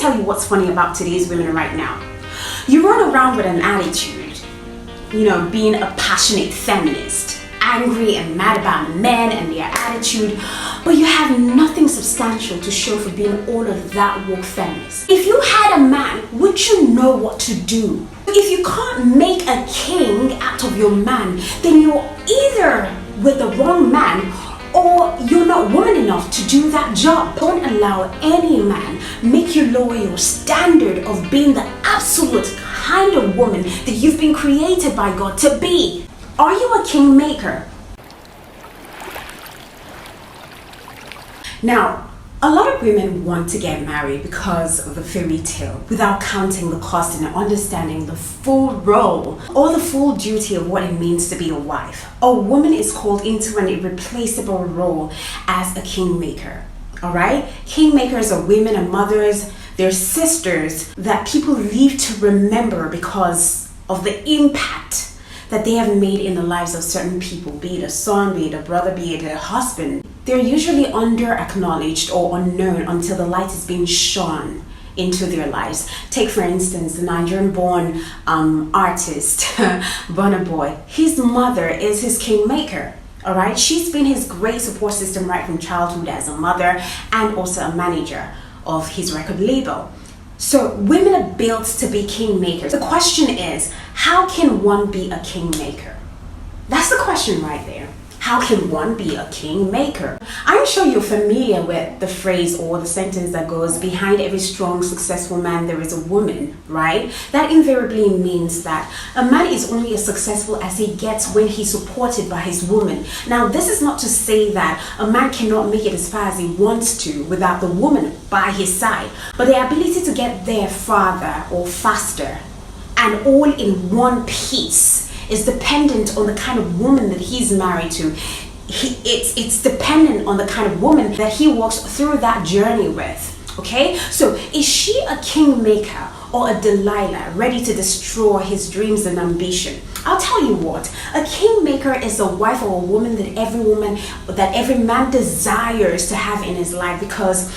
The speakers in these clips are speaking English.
tell you what's funny about today's women right now. You run around with an attitude, being a passionate feminist, angry and mad about men and their attitude, but you have nothing substantial to show for being all of that woke feminist. If you had a man, would you know what to do? If you can't make a king out of your man, then you're either with the wrong man or you're not woman enough to do that job. Don't allow any man make you lower your standard of being the absolute kind of woman that you've been created by God to be. Are you a kingmaker? Now, a lot of women want to get married because of the fairy tale without counting the cost and understanding the full role or the full duty of what it means to be a wife. A woman is called into an irreplaceable role as a kingmaker. Alright? Kingmakers are women and mothers, they're sisters that people live to remember because of the impact that they have made in the lives of certain people, be it a son, be it a brother, be it a husband. They're usually under-acknowledged or unknown until the light is being shone into their lives. Take for instance the Nigerian-born artist Burna Boy. His mother is his kingmaker. Alright, she's been his great support system right from childhood as a mother and also a manager of his record label. So women are built to be kingmakers. The question is, how can one be a kingmaker? That's the question right there. How can one be a kingmaker? I'm sure you're familiar with the phrase or the sentence that goes, behind every strong, successful man there is a woman, right? That invariably means that a man is only as successful as he gets when he's supported by his woman. Now, this is not to say that a man cannot make it as far as he wants to without the woman by his side, but the ability to get there farther or faster and all in one piece is dependent on the kind of woman that he's married to. It's dependent on the kind of woman that he walks through that journey with. Okay, so is she a kingmaker or a Delilah ready to destroy his dreams and ambition? I'll tell you what, a kingmaker is a wife or a woman that every man desires to have in his life, because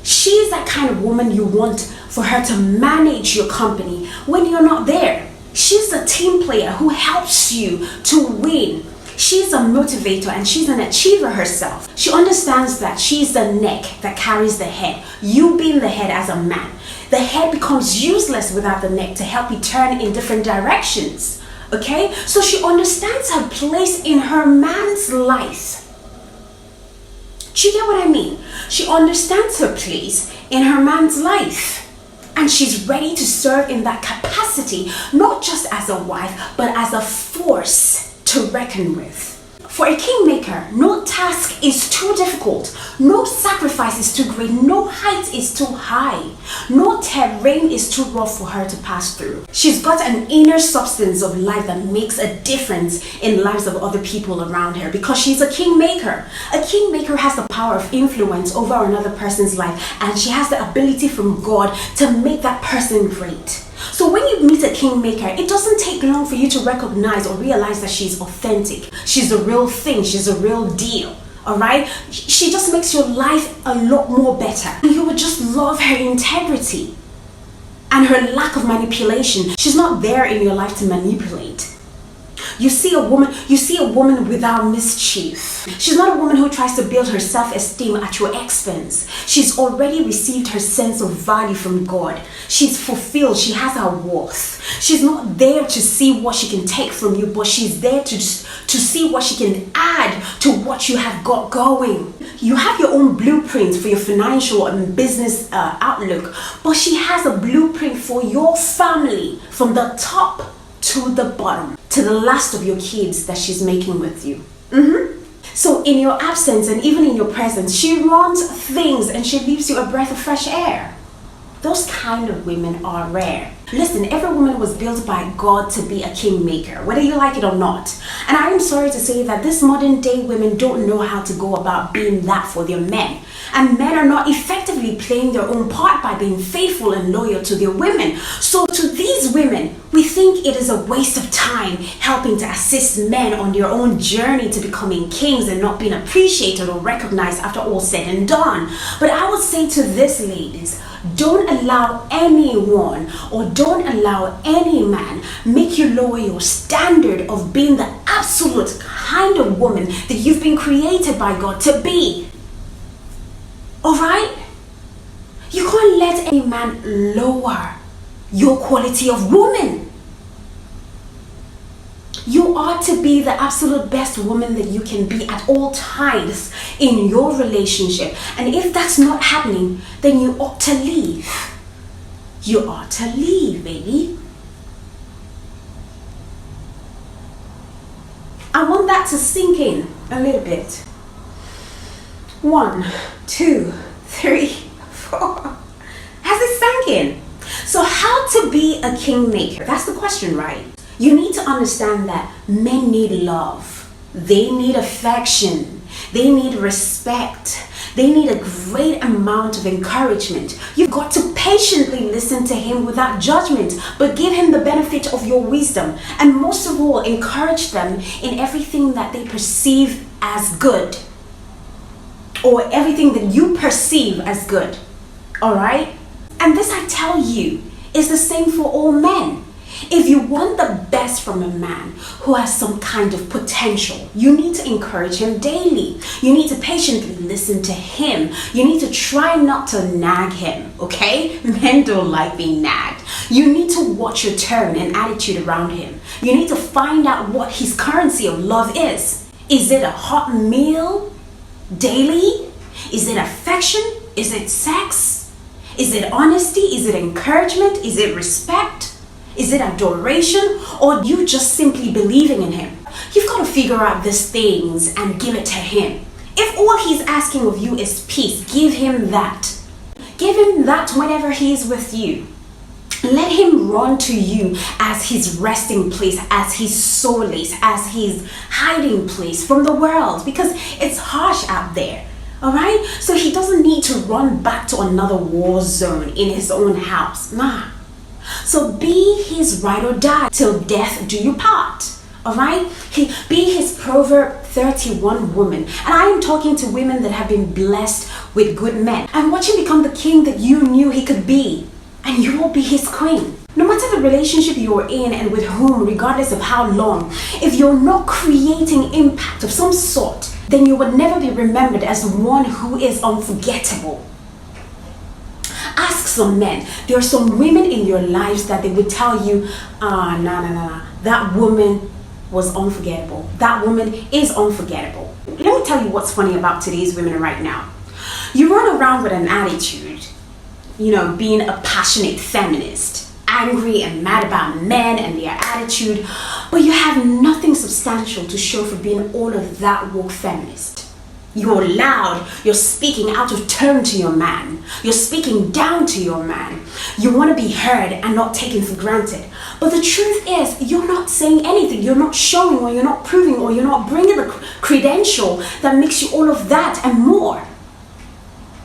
she's that kind of woman you want for her to manage your company when you're not there. She's a team player who helps you to win. She's a motivator and she's an achiever herself. She understands that she's the neck that carries the head. You being the head as a man. The head becomes useless without the neck to help you turn in different directions. Okay? So she understands her place in her man's life. Do you get what I mean? She understands her place in her man's life. And she's ready to serve in that capacity, not just as a wife, but as a force to reckon with. For a kingmaker, no task is too difficult, no sacrifice is too great, no height is too high, no terrain is too rough for her to pass through. She's got an inner substance of life that makes a difference in lives of other people around her because she's a kingmaker. A kingmaker has the power of influence over another person's life, and she has the ability from God to make that person great. So when you meet a kingmaker, it doesn't take long for you to recognize or realize that she's authentic. She's a real thing. She's a real deal. Alright? She just makes your life a lot more better. You would just love her integrity and her lack of manipulation. She's not there in your life to manipulate. You see a woman without mischief. She's not a woman who tries to build her self-esteem at your expense. She's already received her sense of value from God. She's fulfilled. She has her worth. She's not there to see what she can take from you, but she's there to see what she can add to what you have got going. You have your own blueprint for your financial and business outlook, but she has a blueprint for your family from the top to the bottom, to the last of your kids that she's making with you. So in your absence and even in your presence, she runs things and she leaves you a breath of fresh air. Those kind of women are rare. Listen, every woman was built by God to be a kingmaker, whether you like it or not. And I am sorry to say that this modern day women don't know how to go about being that for their men. and men are not effectively playing their own part by being faithful and loyal to their women. So to these women, we think it is a waste of time helping to assist men on their own journey to becoming kings and not being appreciated or recognized after all said and done. But I would say to this, ladies, don't allow anyone or don't allow any man make you lower your standard of being the absolute kind of woman that you've been created by God to be. Alright? You can't let any man lower your quality of woman. You ought to be the absolute best woman that you can be at all times in your relationship. And if that's not happening, then you ought to leave. You ought to leave, baby. I want that to sink in a little bit. 1, 2, 3, 4. Has it sunk in? So how to be a kingmaker? That's the question, right? You need to understand that men need love. They need affection. They need respect. They need a great amount of encouragement. You've got to patiently listen to him without judgment, but give him the benefit of your wisdom. And most of all, encourage them in everything that they perceive as good, or everything that you perceive as good. All right? And this, I tell you, is the same for all men. If you want the best from a man who has some kind of potential, you need to encourage him daily. You need to patiently listen to him. You need to try not to nag him, okay? Men don't like being nagged. You need to watch your tone and attitude around him. You need to find out what his currency of love is. Is it a hot meal daily? Is it affection? Is it sex? Is it honesty? Is it encouragement? Is it respect? Is it adoration, or you just simply believing in him? You've got to figure out these things and give it to him. If all he's asking of you is peace, give him that. Give him that whenever he is with you. Let him run to you as his resting place, as his solace, as his hiding place from the world, because it's harsh out there. All right? So he doesn't need to run back to another war zone in his own house. Nah. So be his ride or die till death do you part. All right? Be his Proverb 31 woman. And I am talking to women that have been blessed with good men and watch him become the king that you knew he could be. And you will be his queen. No matter the relationship you're in and with whom, regardless of how long, if you're not creating impact of some sort, then you will never be remembered as one who is unforgettable. Ask some men. There are some women in your lives that they would tell you, nah. That woman was unforgettable. That woman is unforgettable. Let me tell you what's funny about today's women right now. You run around with an attitude, being a passionate feminist, angry and mad about men and their attitude, but you have nothing substantial to show for being all of that woke feminist. You're loud, you're speaking out of turn to your man, you're speaking down to your man. You want to be heard and not taken for granted. But the truth is, you're not saying anything, you're not showing, or you're not proving, or you're not bringing the credential that makes you all of that and more.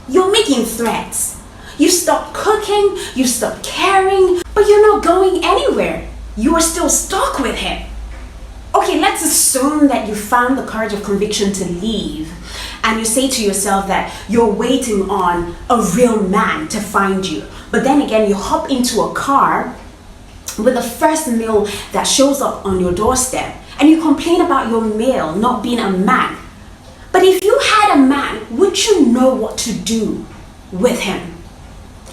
You're making threats. You stopped cooking, you stopped caring, but you're not going anywhere. You are still stuck with him. Okay, let's assume that you found the courage of conviction to leave, and you say to yourself that you're waiting on a real man to find you. But then again, you hop into a car with the first male that shows up on your doorstep, and you complain about your male not being a man. But if you had a man, would you know what to do with him?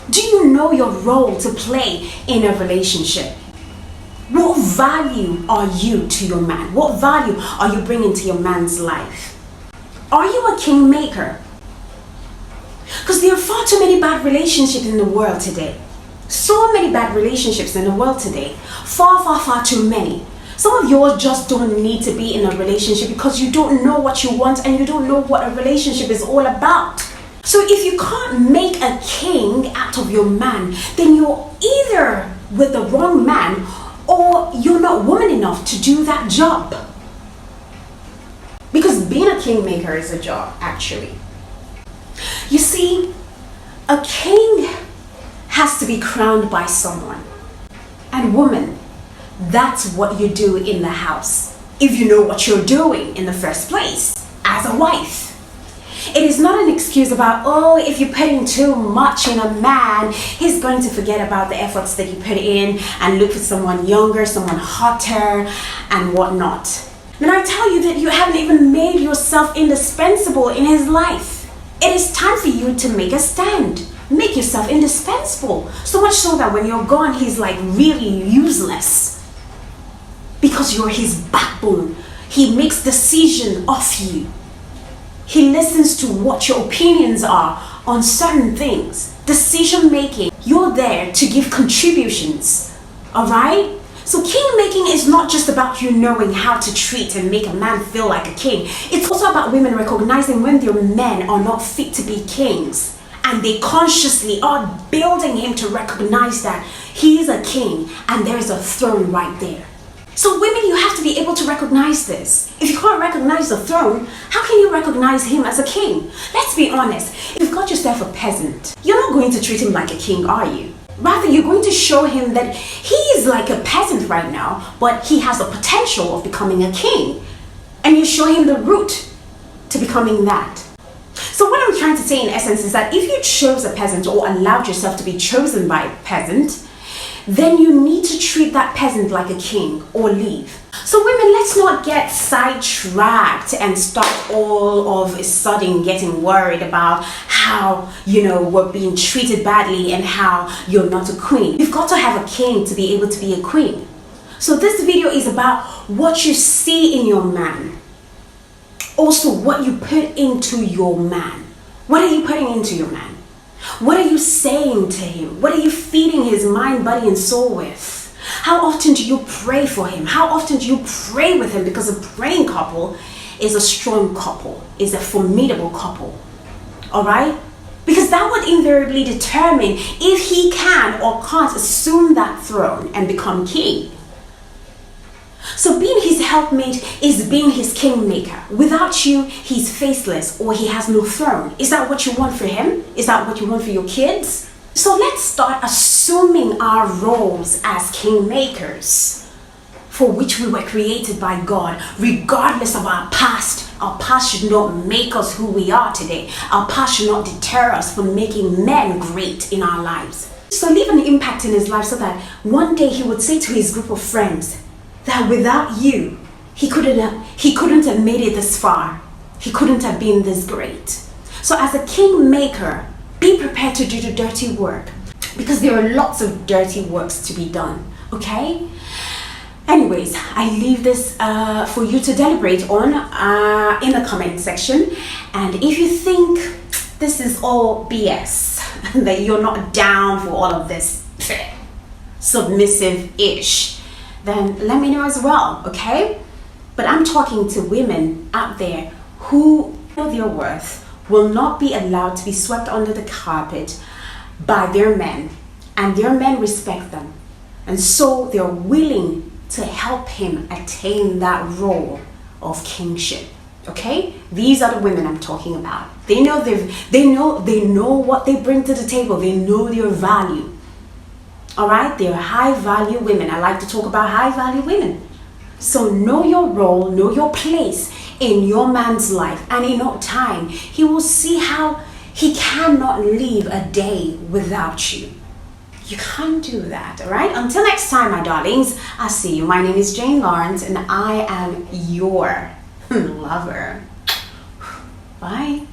Do you know your role to play in a relationship? What value are you to your man? What value are you bringing to your man's life? Are you a kingmaker? Because there are far too many bad relationships in the world today. So many bad relationships in the world today. Far too many. Some of yours just don't need to be in a relationship because you don't know what you want and you don't know what a relationship is all about. So if you can't make a king out of your man, then you're either with the wrong man or you're not woman enough to do that job. Because being a kingmaker is a job, actually. You see, a king has to be crowned by someone. And woman, that's what you do in the house, if you know what you're doing in the first place, as a wife. It is not an excuse about, oh, if you put in too much in a man, he's going to forget about the efforts that you put in and look for someone younger, someone hotter, and whatnot. And I tell you that you haven't even made yourself indispensable in his life. It is time for you to make a stand. Make yourself indispensable. So much so that when you're gone, he's like really useless. Because you're his backbone. He makes decisions off you. He listens to what your opinions are on certain things. Decision making. You're there to give contributions. Alright? So king making is not just about you knowing how to treat and make a man feel like a king. It's also about women recognizing when their men are not fit to be kings. And they consciously are building him to recognize that he is a king and there is a throne right there. So women, you have to be able to recognize this. If you can't recognize the throne, how can you recognize him as a king? Let's be honest. If you've got yourself a peasant, you're not going to treat him like a king, are you? Rather, you're going to show him that he is like a peasant right now, but he has the potential of becoming a king. And you show him the route to becoming that. So what I'm trying to say in essence is that if you chose a peasant or allowed yourself to be chosen by a peasant, then you need to treat that peasant like a king or leave. So women, let's not get sidetracked and start all of a sudden getting worried about how, we're being treated badly and how you're not a queen. You've got to have a king to be able to be a queen. So this video is about what you see in your man. Also, what you put into your man. What are you putting into your man? What are you saying to him? What are you feeding his mind, body, and soul with? How often do you pray for him? How often do you pray with him? Because a praying couple is a strong couple, is a formidable couple. Alright? Because that would invariably determine if he can or can't assume that throne and become king. So being his helpmate is being his kingmaker. Without you, he's faceless or he has no throne. Is that what you want for him? Is that what you want for your kids? So let's start assuming our roles as kingmakers, for which we were created by God, regardless of our past. Our past should not make us who we are today. Our past should not deter us from making men great in our lives. So leave an impact in his life so that one day he would say to his group of friends, that without you, he couldn't have made it this far. He couldn't have been this great. So as a kingmaker, be prepared to do the dirty work, because there are lots of dirty works to be done, okay? Anyways, I leave this for you to deliberate on in the comment section. And if you think this is all BS, that you're not down for all of this submissive-ish, then let me know as well, okay? But I'm talking to women out there who know their worth, will not be allowed to be swept under the carpet by their men, and their men respect them. And so they're willing to help him attain that role of kingship, okay? These are the women I'm talking about. They know what they bring to the table. They know their value. All right, they're high value women. I like to talk about high value women. So know your role, know your place in your man's life, and in no time, he will see how he cannot live a day without you. You can't do that, all right? Until next time, my darlings, I'll see you. My name is Jane Lawrence, and I am your lover. Bye.